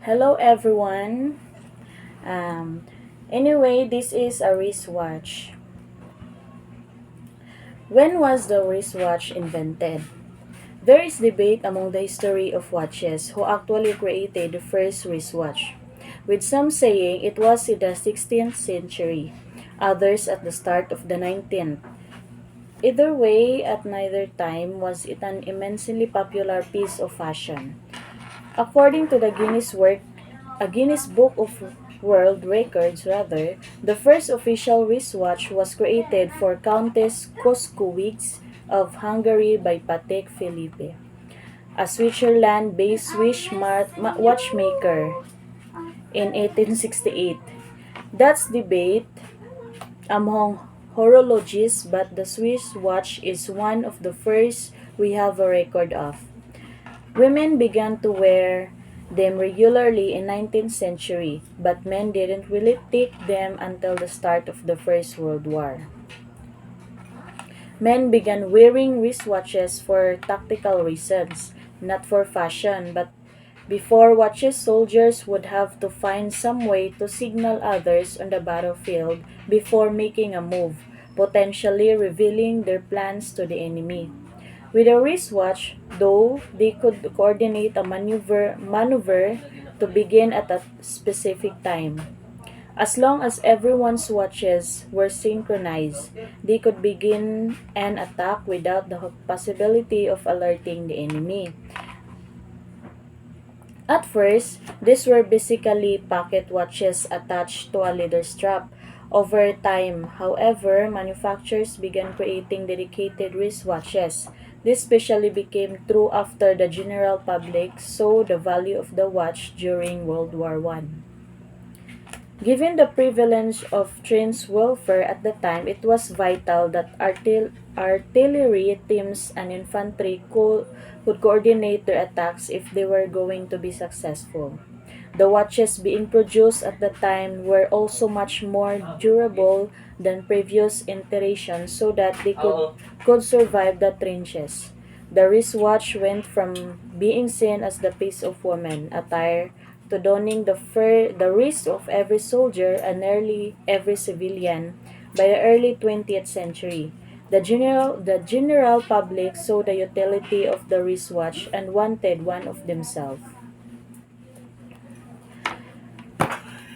Hello everyone. Um, anyway, this is a wristwatch. When was the wristwatch invented? There is debate among the history of watches who actually created the first wristwatch, with some saying it was in the 16th century, others at the start of the 19th. Either way, at neither time was it an immensely popular piece of fashion. According to the Guinness Book of World Records, the first official wristwatch was created for Countess Koskowitz of Hungary by Patek Philippe, a Switzerland-based Swiss watchmaker in 1868. That's debate among horologists, but the Swiss watch is one of the first we have a record of. Women began to wear them regularly in 19th century, but men didn't really take them until the start of the First World War. Men began wearing wristwatches for tactical reasons, not for fashion, but before watches soldiers would have to find some way to signal others on the battlefield before making a move, potentially revealing their plans to the enemy. With a wristwatch, though, they could coordinate a maneuver to begin at a specific time. As long as everyone's watches were synchronized, they could begin an attack without the possibility of alerting the enemy. At first, these were basically pocket watches attached to a leather strap. Over time, however, manufacturers began creating dedicated wristwatches. This especially became true after the general public saw the value of the watch during World War One. Given the prevalence of trench warfare at the time, it was vital that artillery teams and infantry could coordinate their attacks if they were going to be successful. The watches being produced at the time were also much more durable than previous iterations so that they could survive the trenches. The wristwatch went from being seen as the piece of woman attire to donning the wrist of every soldier and nearly every civilian by the early 20th century. The general public saw the utility of the wristwatch and wanted one of themselves.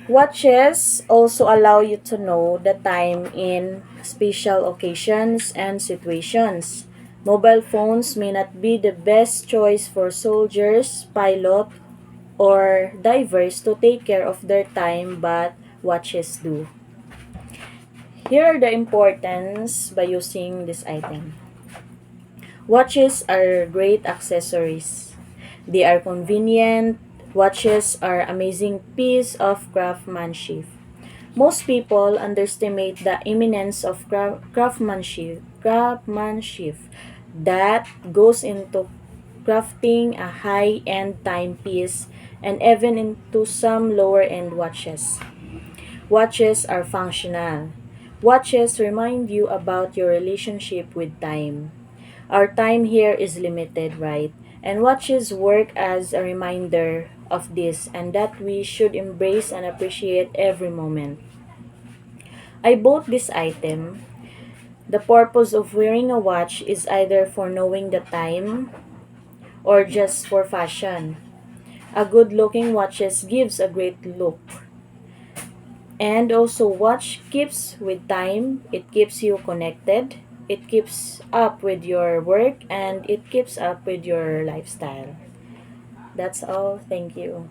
Watches also allow you to know the time in special occasions and situations. Mobile phones may not be the best choice for soldiers, pilots, or divers to take care of their time, but watches do. Here are the importance by using this item. Watches are great accessories. They are convenient. Watches are amazing piece of craftsmanship. Most people underestimate the imminence of craftsmanship that goes into crafting a high-end timepiece and even into some lower-end watches. Watches are functional. Watches remind you about your relationship with time. Our time here is limited, right? And watches work as a reminder of this and that we should embrace and appreciate every moment. I bought this item. The purpose of wearing a watch is either for knowing the time or just for fashion. A good looking watches gives a great look. And also watch keeps with time, it keeps you connected, it keeps up with your work and it keeps up with your lifestyle. That's all. Thank you.